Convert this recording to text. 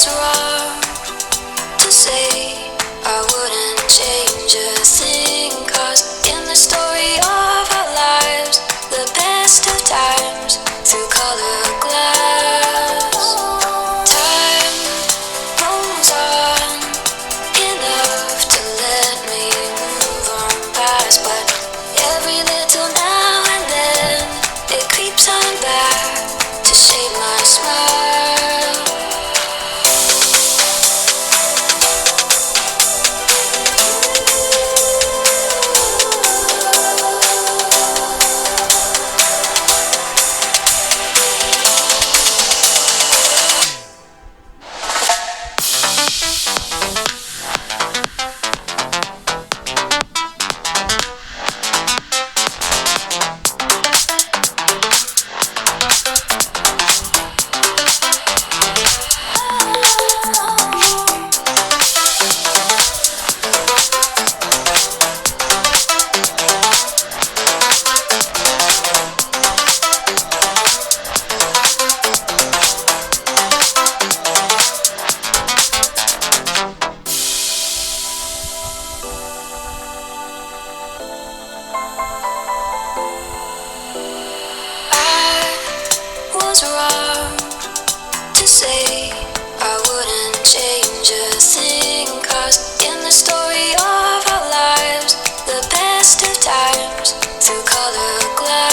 was wrong to say I wouldn't change a thing, 'cause in the story of our lives, the best of times through color glass, time rolls on enough to let me move on past, but every little now and then it creeps on back to shade my smile. Was wrong to say I wouldn't change a thing, 'cause in the story of our lives, the best of times through color glass.